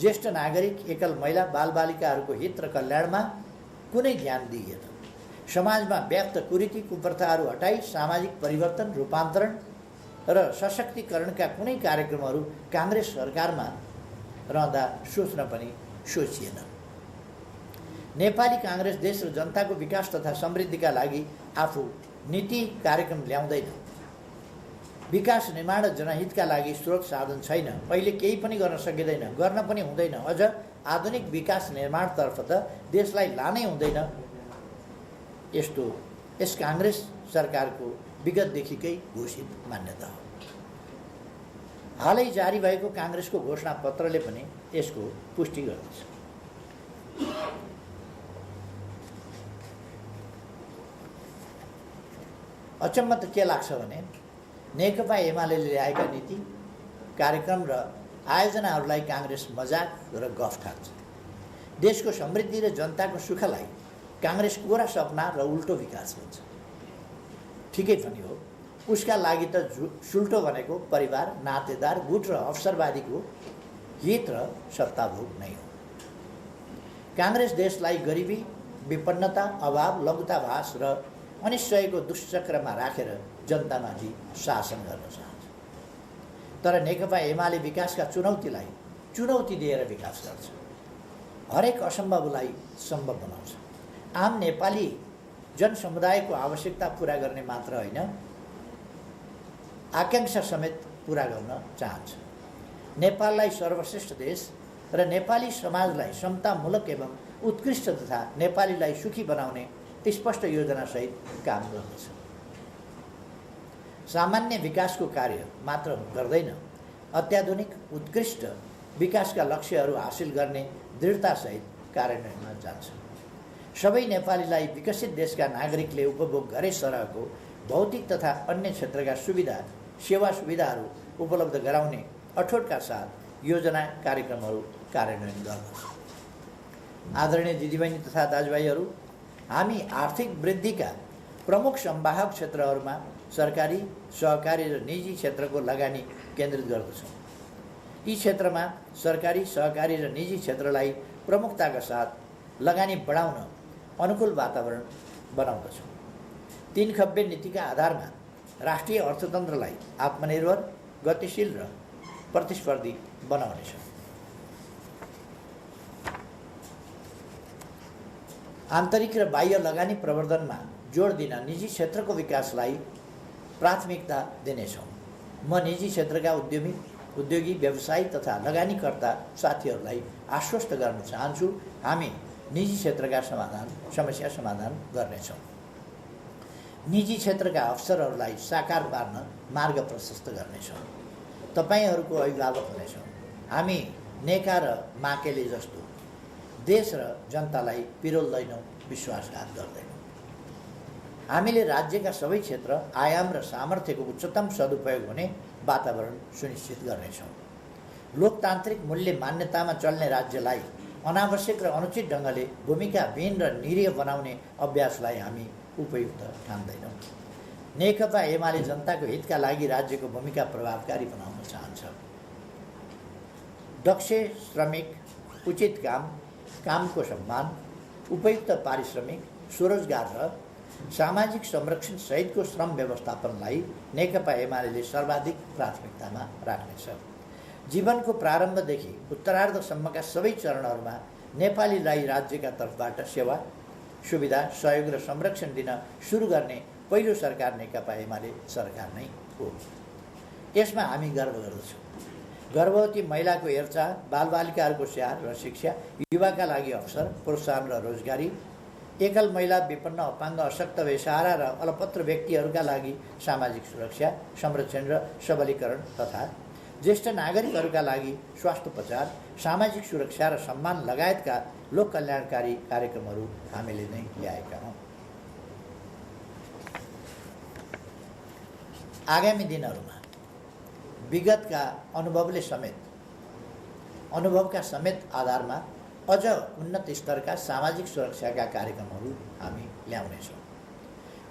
ज्येष्ठ नागरिक, एकल महिला, बालबालिकाहरूको हित र कल्याणमा कुनै ध्यान दिइएन। समाजमा व्याप्त कुरीति कुप्रथाहरू हटाई सामाजिक परिवर्तन, रूपान्तरण र सशक्तिकरणका कुनै कार्यक्रमहरू काङ्ग्रेस सरकारमा रहँदा सोच्न पनि सोचिएन। नेपाली काङ्ग्रेस देश र जनताको विकास तथा समृद्धिका लागि आफू नीति कार्यक्रम ल्याउँदैन। विकास निर्माण र जनहितका लागि स्रोत साधन छैन। अहिले केही पनि गर्न सकिँदैन, गर्न पनि हुँदैन। अझ आधुनिक विकास निर्माणतर्फ त देशलाई लानै हुँदैन। यस काङ्ग्रेस सरकारको विगतदेखिकै घोषित मान्यता हो। हालै जारी भएको काङ्ग्रेसको घोषणा पत्रले पनि यसको पुष्टि गर्दछ। अचम्म त के लाग्छ भने नेकपा एमाले ल्याएका नीति, कार्यक्रम र आयोजनाहरूलाई काङ्ग्रेस मजाक र गफ ठान्छ। देशको समृद्धि र जनताको सुखलाई काङ्ग्रेस कोरा सपना र उल्टो विकास भन्छ। ठिकै पनि हो, उसका लागि त सुल्टो भनेको परिवार, नातेदार, गुट र अवसरवादीको हित र सत्ताभोग नै हो। काङ्ग्रेस देशलाई गरिबी, विपन्नता, अभाव, लघुताभास र अनिश्चयको दुष्चक्रमा राखेर जनतामाथि शासन गर्न चाहन्छ। तर नेकपा एमाले विकासका चुनौती दिएर विकास गर्छ। हरेक असम्भवलाई सम्भव बनाउँछ। आम नेपाली जनसमुदायको आवश्यकता पुरा गर्ने मात्र होइन, आकाङ्क्षा समेत पुरा गर्न चाहन्छ। नेपाललाई सर्वश्रेष्ठ देश र नेपाली समाजलाई समतामूलक एवं उत्कृष्ट तथा नेपालीलाई सुखी बनाउने स्पष्ट योजनासहित काम गर्दछ। सामान्य विकासको कार्य मात्र गर्दैन, अत्याधुनिक उत्कृष्ट विकासका लक्ष्यहरू हासिल गर्ने दृढतासहित कार्यान्वयनमा जान्छ। सबै नेपालीलाई विकसित देशका नागरिकले उपभोग गरे सरहको भौतिक तथा अन्य क्षेत्रका सेवा सुविधाहरू उपलब्ध गराउने अठोटका साथ योजना कार्यक्रमहरू कार्यान्वयन गर्दछ। आदरणीय दिदीबहिनी तथा दाजुभाइहरू, हामी आर्थिक वृद्धिका प्रमुख सम्वाहक क्षेत्रहरूमा सरकारी, सहकारी र निजी क्षेत्रको लगानी केन्द्रित गर्दछौँ। यी क्षेत्रमा सरकारी, सहकारी र निजी क्षेत्रलाई प्रमुखताका साथ लगानी बढाउन अनुकूल वातावरण बनाउँदछौँ। 3 खब्बे नीतिका आधारमा राष्ट्रिय अर्थतन्त्रलाई आत्मनिर्भर, गतिशील र प्रतिस्पर्धी बनाउनेछ। आन्तरिक र बाह्य लगानी प्रवर्धनमा जोड दिन निजी क्षेत्रको विकासलाई प्राथमिकता दिनेछौँ। म निजी क्षेत्रका उद्योगी, व्यवसायी तथा लगानीकर्ता साथीहरूलाई आश्वस्त गर्न चाहन्छु, हामी निजी क्षेत्रका समस्या समाधान गर्नेछौँ। निजी क्षेत्रका अवसरहरूलाई साकार पार्न मार्ग प्रशस्त गर्नेछौँ। तपाईहरूको अभिभावक हुनेछौँ। हामी नेका र माकेले जस्तो देश र जनतालाई पिरोल्दैनौँ, विश्वासघात गर्दैनौँ। हामीले राज्यका सबै क्षेत्र, आयाम र सामर्थ्यको उच्चतम सदुपयोग हुने वातावरण सुनिश्चित गर्नेछौँ। लोकतान्त्रिक मूल्य मान्यतामा चल्ने राज्यलाई अनावश्यक र अनुचित ढङ्गले भूमिकाविहीन र निरीह बनाउने अभ्यासलाई हामी उपयुक्त ठान्दैनौँ। नेकपा एमाले जनताको हितका लागि राज्यको भूमिका प्रभावकारी बनाउन चाहन्छ। दक्ष श्रमिक, उचित कामको सम्मान, उपयुक्त पारिश्रमिक, स्वरोजगार र सामाजिक संरक्षण सहितको श्रम व्यवस्थापनलाई नेकपा एमाले सर्वाधिक प्राथमिकतामा राख्नेछ। जीवनको प्रारम्भदेखि उत्तरार्धसम्मका सबै चरणहरूमा नेपालीलाई राज्यका तर्फबाट सेवा, सुविधा, सहयोग र संरक्षण दिन सुरु गर्ने पहिलो सरकार नेकपा एमाले सरकार नै हो। यसमा हामी गर्व गर्दछौँ। गर्भवती महिलाको हेरचाह, बालबालिकाहरूको स्याहार र शिक्षा, युवाका लागि अवसर, प्रोत्साहन र रोजगारी, एकल महिला, विपन्न, अपाङ्ग, अशक्त, बेसहारा र अलपत्र व्यक्तिहरूका लागि सामाजिक सुरक्षा, संरक्षण र सबलीकरण तथा ज्येष्ठ नागरिकहरूका लागि स्वास्थ्योपचार, सामाजिक सुरक्षा र सम्मान लगायतका लोक कल्याणकारी कार्यक्रमहरू हामीले नै ल्याएका हौँ। आगामी दिनहरूमा विगतका अनुभवका समेत आधारमा अझ उन्नत स्तरका सामाजिक सुरक्षाका कार्यक्रमहरू हामी ल्याउनेछौँ।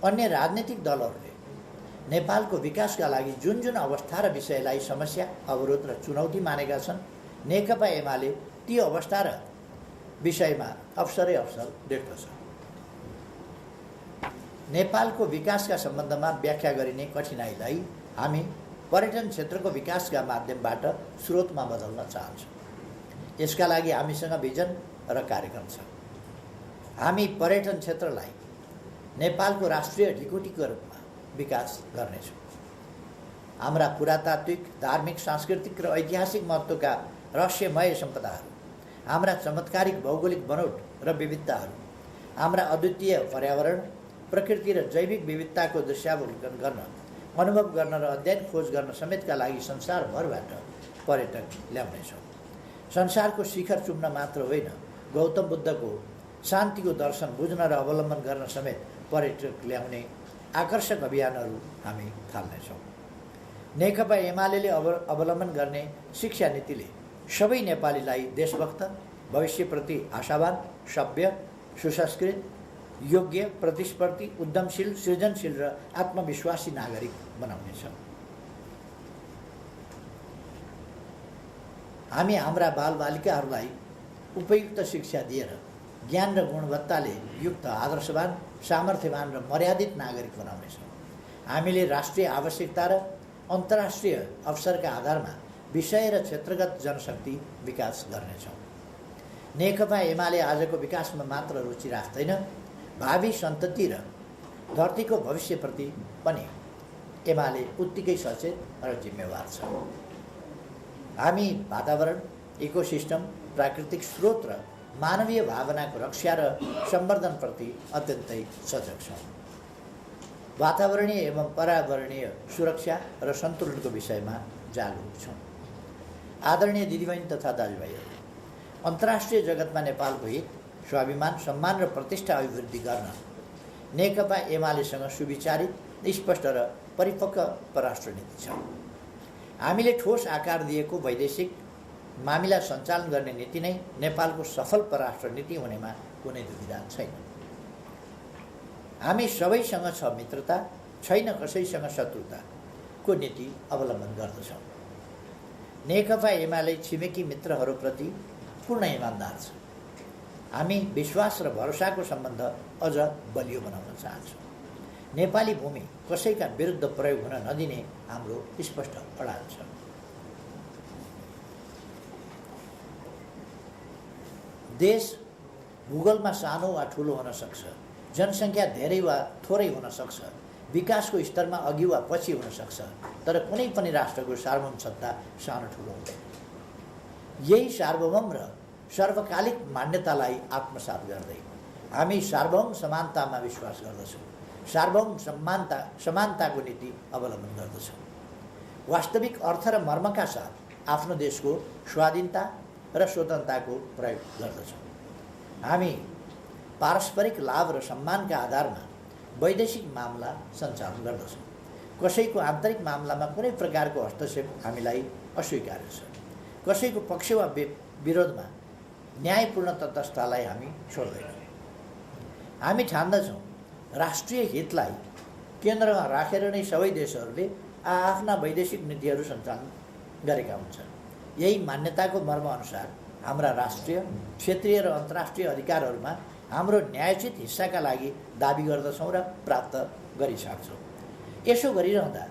अन्य राजनीतिक दलहरूले नेपालको विकासका लागि जुन जुन अवस्था र विषयलाई समस्या, अवरोध र चुनौती मानेका छन्, नेकपा एमाले ती अवस्था र विषयमा अवसरै अवसर देख्दछ। नेपालको विकासका सम्बन्धमा व्याख्या गरिने कठिनाइलाई हामी पर्यटन क्षेत्रको विकासका माध्यमबाट स्रोतमा बदल्न चाहन्छौँ। यसका लागि हामीसँग भिजन र कार्यक्रम छ। हामी पर्यटन क्षेत्रलाई नेपालको राष्ट्रिय ढिकुटीको रूपमा विकास गर्नेछौँ। हाम्रा पुरातात्विक, धार्मिक, सांस्कृतिक र ऐतिहासिक महत्त्वका रहस्यमय सम्पदाहरू, हाम्रा चमत्कारिक भौगोलिक बनोट र विविधताहरू, हाम्रा अद्वितीय पर्यावरण, प्रकृति र जैविक विविधताको दृश्यावलोकन गर्न, अनुभव गर्न र अध्ययन खोज गर्न समेतका लागि संसारभरबाट पर्यटक ल्याउनेछौँ। संसारको शिखर चुम्न मात्र होइन, गौतम बुद्धको शान्तिको दर्शन बुझ्न र अवलम्बन गर्न समेत पर्यटक ल्याउने आकर्षक अभियानहरू हामी थाल्नेछौँ। नेकपा एमाले अवलम्बन गर्ने शिक्षा नीतिले सबै नेपालीलाई देशभक्त, भविष्यप्रति आशावान, सभ्य, सुसंस्कृत, योग्य, प्रतिस्पर्धी, उद्यमशील, सृजनशील र आत्मविश्वासी नागरिक बनाउनेछ। हामी हाम्रा बालबालिकाहरूलाई उपयुक्त शिक्षा दिएर ज्ञान र गुणवत्ताले युक्त आदर्शवान, सामर्थ्यवान र मर्यादित नागरिक बनाउनेछौँ। हामीले राष्ट्रिय आवश्यकता र अन्तर्राष्ट्रिय अवसरका आधारमा विषय र क्षेत्रगत जनशक्ति विकास गर्नेछौँ। नेकपा एमाले आजको विकासमा मात्र रुचि राख्दैन, भावी सन्तति र धरतीको भविष्यप्रति पनि एमाले उत्तिकै सचेत र जिम्मेवार छ। हामी वातावरण, इकोसिस्टम, प्राकृतिक स्रोत र मानवीय भावनाको रक्षा र सम्वर्धनप्रति अत्यन्तै सजग छौँ। वातावरणीय एवं पर्यावरणीय सुरक्षा र सन्तुलनको विषयमा जागरुक छौँ। आदरणीय दिदीबहिनी तथा दाजुभाइहरू, अन्तर्राष्ट्रिय जगतमा नेपालको हित, स्वाभिमान, सम्मान र प्रतिष्ठा अभिवृद्धि गर्न नेकपा एमालेसँग सुविचारित, स्पष्ट र परिपक्व परराष्ट्र नीति छ। हामीले ठोस आकार दिएको वैदेशिक मामिला सञ्चालन गर्ने नीति नै नेपालको सफल परराष्ट्र नीति हुनेमा कुनै दुविधा छैन। हामी सबैसँग छ मित्रता, छैन कसैसँग शत्रुताको नीति अवलम्बन गर्दछौँ। नेकपा एमाले छिमेकी मित्रहरूप्रति पूर्ण इमान्दार छ। हामी विश्वास र भरोसाको सम्बन्ध अझ बलियो बनाउन चाहन्छौँ। नेपाली भूमि कसैका विरुद्ध प्रयोग हुन नदिने हाम्रो स्पष्ट अडान छ। देश भूगोलमा सानो वा ठुलो हुन सक्छ, जनसङ्ख्या धेरै वा थोरै हुन सक्छ, विकासको स्तरमा अघि वा पछि हुन सक्छ, तर कुनै पनि राष्ट्रको सार्वभौम सत्ता सानो ठुलो हुँदैन। यही सार्वभौम र सर्वकालिक मान्यतालाई आत्मसात गर्दै हामी सार्वभौम समानतामा विश्वास गर्दछौँ, सार्वभौम समानताको नीति अवलम्बन गर्दछौँ। वास्तविक अर्थ र मर्मका साथ आफ्नो देशको स्वाधीनता र स्वतन्त्रताको प्रयोग गर्दछौँ। हामी पारस्परिक लाभ र सम्मानका आधारमा वैदेशिक मामला सञ्चालन गर्दछौँ। कसैको आन्तरिक मामलामा कुनै प्रकारको हस्तक्षेप हामीलाई अस्वीकार्य छ। कसैको पक्ष वा विरोधमा न्यायपूर्ण तटस्थतालाई हामी छोड्दैनौँ। हामी ठान्दछौँ राष्ट्रिय हितलाई केन्द्रमा राखेर नै सबै देशहरूले आफ्ना वैदेशिक नीतिहरू सञ्चालन गरेका हुन्छन्। यही मान्यताको मर्मअनुसार हाम्रा राष्ट्रिय, क्षेत्रीय र अन्तर्राष्ट्रिय अधिकारहरूमा हाम्रो न्यायोचित हिस्साका लागि दाबी गर्दछौँ र प्राप्त गरिसक्छौँ। यसो गरिरहँदा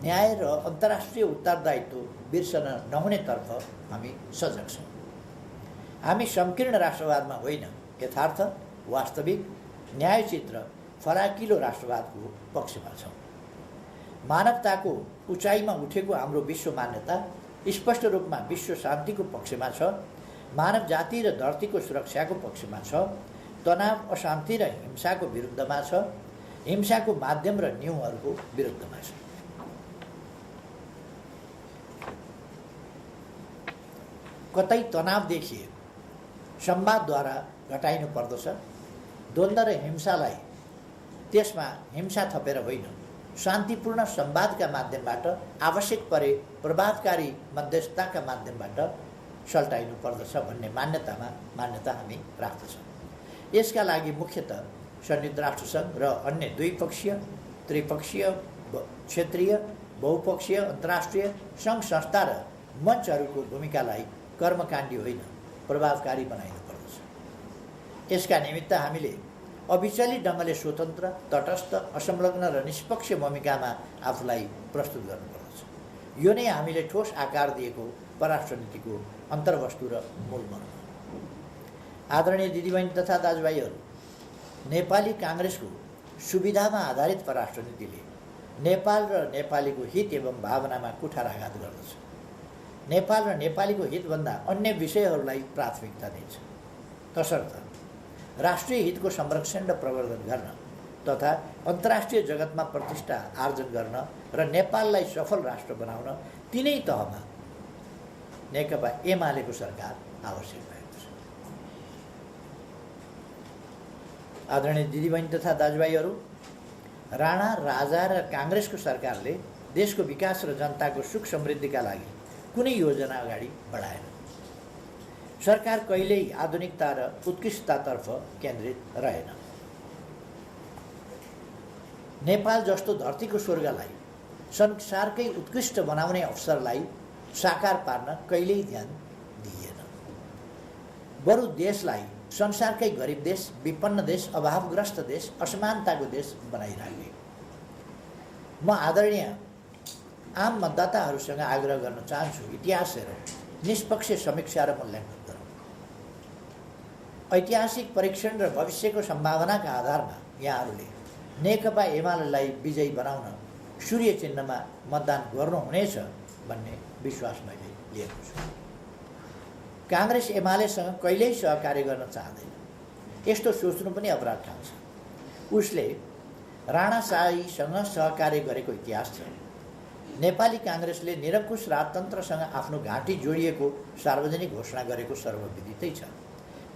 न्याय र अन्तर्राष्ट्रिय उत्तरदायित्व बिर्सन नहुनेतर्फ हामी सजग छौँ। हामी संकीर्ण राष्ट्रवादमा होइन, यथार्थ, वास्तविक, न्यायोचित र फराकिलो राष्ट्रवादको पक्षमा छौँ। मानवताको उचाइमा उठेको हाम्रो विश्व मान्यता स्पष्ट रूपमा विश्व शान्तिको पक्षमा छ, मानव जाति र धरतीको सुरक्षाको पक्षमा छ, तनाव, अशान्ति र हिंसाको विरुद्धमा छ, हिंसाको माध्यम र न्यूहरूको विरुद्धमा छ। कतै तनाव देखिए संवादद्वारा घटाइनु पर्दछ। द्वन्द्व र हिंसालाई त्यसमा हिंसा थपेर होइन, शान्तिपूर्ण संवादका माध्यमबाट, आवश्यक परे प्रभावकारी मध्यस्थताका माध्यमबाट सल्टाइनु पर्दछ भन्ने मान्यता हामी राख्दछौँ। यसका लागि मुख्यतः संयुक्त राष्ट्रसङ्घ र अन्य द्विपक्षीय, त्रिपक्षीय, क्षेत्रीय, बहुपक्षीय, अन्तर्राष्ट्रिय सङ्घ संस्था र मञ्चहरूको भूमिकालाई कर्मकाण्डी होइन, प्रभावकारी बनाइनु पर्दछ। यसका निमित्त हामीले अविचलित ढङ्गले स्वतन्त्र, तटस्थ, असंलग्न र निष्पक्ष भूमिकामा आफूलाई प्रस्तुत गर्नुपर्दछ। यो नै हामीले ठोस आकार दिएको परराष्ट्र नीतिको अन्तर्वस्तु र मूल मर्म। आदरणीय दिदीबहिनी तथा दाजुभाइहरू, नेपाली काङ्ग्रेसको सुविधामा आधारित परराष्ट्र नीतिले नेपाल र नेपालीको हित एवं भावनामा कुठाराघात गर्दछ। नेपाल र नेपालीको हितभन्दा अन्य विषयहरूलाई प्राथमिकता दिन्छ। तसर्थ राष्ट्रिय हितको संरक्षण र प्रवर्धन गर्न तथा अन्तर्राष्ट्रिय जगतमा प्रतिष्ठा आर्जन गर्न र नेपाललाई सफल राष्ट्र बनाउन तिनै तहमा नेकपा एमालेको सरकार आवश्यक भएको छ। आदरणीय दिदीबहिनी तथा दाजुभाइहरू, राणा, राजा र काङ्ग्रेसको सरकारले देशको विकास र जनताको सुख समृद्धिका लागि कुनै योजना अगाडि बढाएन। सरकार कहिल्यै आधुनिकता र उत्कृष्टतातर्फ केन्द्रित रहेन। नेपाल जस्तो धरतीको स्वर्गलाई, संसारकै उत्कृष्ट बनाउने अवसरलाई साकार पार्न कहिल्यै ध्यान दिइएन। बरु देशलाई संसारकै गरिब देश, विपन्न देश, अभावग्रस्त देश, असमानताको देश बनाइराखे। म आदरणीय आम मतदाताहरूसँग आग्रह गर्न चाहन्छु, इतिहास हेरौँ, निष्पक्ष समीक्षा र मूल्याङ्कन गरौँ। ऐतिहासिक परीक्षण र भविष्यको सम्भावनाका आधारमा यहाँहरूले नेकपा एमालेलाई विजयी बनाउन सूर्य चिन्हमा मतदान गर्नुहुनेछ भन्ने विश्वास मैले लिएको छु। काङ्ग्रेस एमालेसँग कहिल्यै सहकार्य गर्न चाहँदैन। यस्तो सोच्नु पनि अपराध ठान्छ। उसले राणाशाहीसँग सहकार्य गरेको इतिहास छ। नेपाली काङ्ग्रेसले निरङ्कुश राजतन्त्रसँग आफ्नो घाँटी जोडिएको सार्वजनिक घोषणा गरेको सर्वविदितै छ।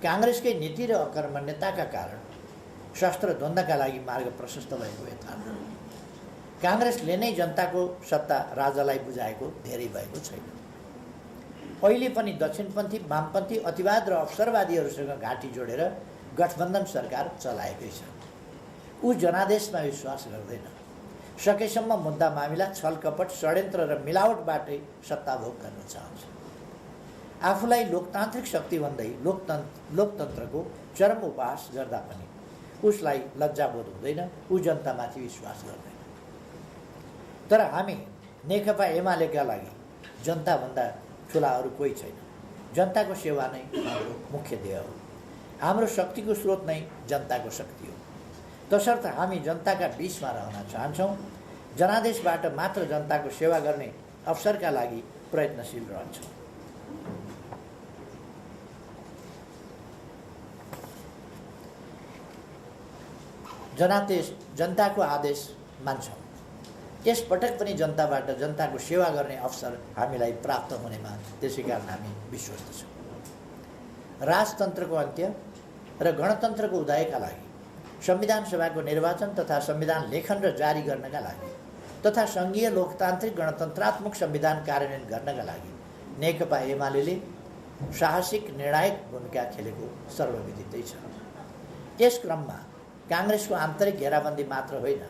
काङ्ग्रेसकै नीति र अकर्मण्यताका कारण शस्त्र द्वन्द्वका लागि मार्ग प्रशस्त भएको यथार्थ। काङ्ग्रेसले नै जनताको सत्ता राजालाई बुझाएको धेरै भएको छैन। अहिले पनि दक्षिणपन्थी, वामपन्थी, अतिवाद र अवसरवादीहरूसँग घाँटी जोडेर गठबन्धन सरकार चलाएकै छ। ऊ जनादेशमा विश्वास गर्दैन। सकेसम्म मुद्दा मामिला, छलकपट, षड्यन्त्र र मिलावटबाटै सत्ता भोग गर्न चाहन्छ। आफूलाई लोकतान्त्रिक शक्ति भन्दै लोकतन्त्रको चरम उपहास गर्दा पनि उसलाई लज्जाबोध हुँदैन, ऊ जनतामाथि विश्वास गर्दैन। तर हामी नेकपा एमालेका लागि जनताभन्दा ठुला अरू कोही छैन। जनताको सेवा नै हाम्रो मुख्य ध्येय हो। हाम्रो शक्तिको स्रोत नै जनताको शक्ति हो। तसर्थ हामी जनताका बिचमा रहन चाहन्छौँ। जनादेशबाट मात्र जनताको सेवा गर्ने अवसरका लागि प्रयत्नशील रहन्छौँ। जनादेश जनताको आदेश मान्छौँ। यस पटक पनि जनताबाट जनताको सेवा गर्ने अवसर हामीलाई प्राप्त हुनेमा त्यसै कारण हामी विश्वस्त छौँ। राजतन्त्रको अन्त्य र गणतन्त्रको उदयका लागि, संविधान सभाको निर्वाचन तथा संविधान लेखन र जारी गर्नका लागि तथा सङ्घीय लोकतान्त्रिक गणतन्त्रात्मक संविधान कार्यान्वयन गर्नका लागि नेकपा एमाले साहसिक निर्णायक भूमिका खेलेको सर्वविदितै छ। यस क्रममा काङ्ग्रेसको आन्तरिक घेराबन्दी मात्र होइन,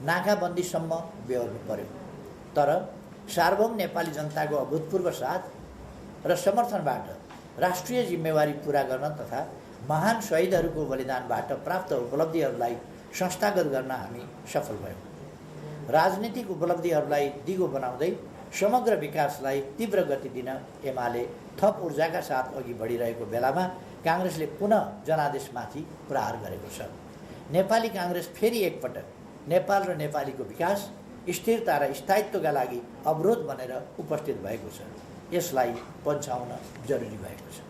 नाकाबन्दीसम्म बेहोर्नु पर्यो। तर सार्वभौम नेपाली जनताको अभूतपूर्व साथ र समर्थनबाट राष्ट्रिय जिम्मेवारी पुरा गर्न तथा महान शहीदहरूको बलिदानबाट प्राप्त उपलब्धिहरूलाई संस्थागत गर्न हामी सफल भयौँ। राजनीतिक उपलब्धिहरूलाई दिगो बनाउँदै समग्र विकासलाई तीव्र गति दिन एमाले थप ऊर्जाका साथ अघि बढिरहेको बेलामा काङ्ग्रेसले पुनः जनादेशमाथि प्रहार गरेको छ। नेपाली काङ्ग्रेस फेरि एकपटक नेपाल र नेपालीको विकास, स्थिरता र स्थायित्वका लागि अवरोध बनेर उपस्थित भएको छ। यसलाई पन्छाउन जरुरी भएको छ।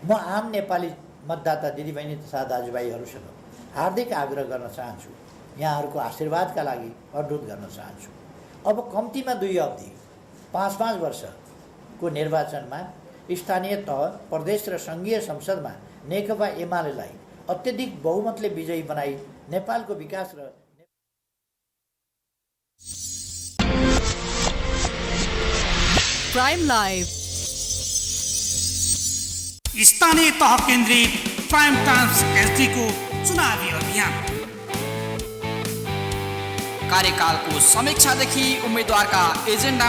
म आम नेपाली मतदाता दिदीबहिनी तथा दाजुभाइहरूसँग हार्दिक आग्रह गर्न चाहन्छु, यहाँहरूको आशीर्वादका लागि अनुरोध गर्न चाहन्छु। अब कम्तीमा 2 अवधि 5-5 वर्षको निर्वाचनमा स्थानीय तह, प्रदेश र सङ्घीय संसदमा नेकपा एमालेलाई अत्यधिक बहुमतले विजयी बनाई नेपालको विकास र प्राइम लाइभ स्थानीय तह केन्द्रित प्राइम टाइम्स एसडी को चुनावी अभियान, कार्यकालको समीक्षादेखि उम्मेदवारका एजेन्डा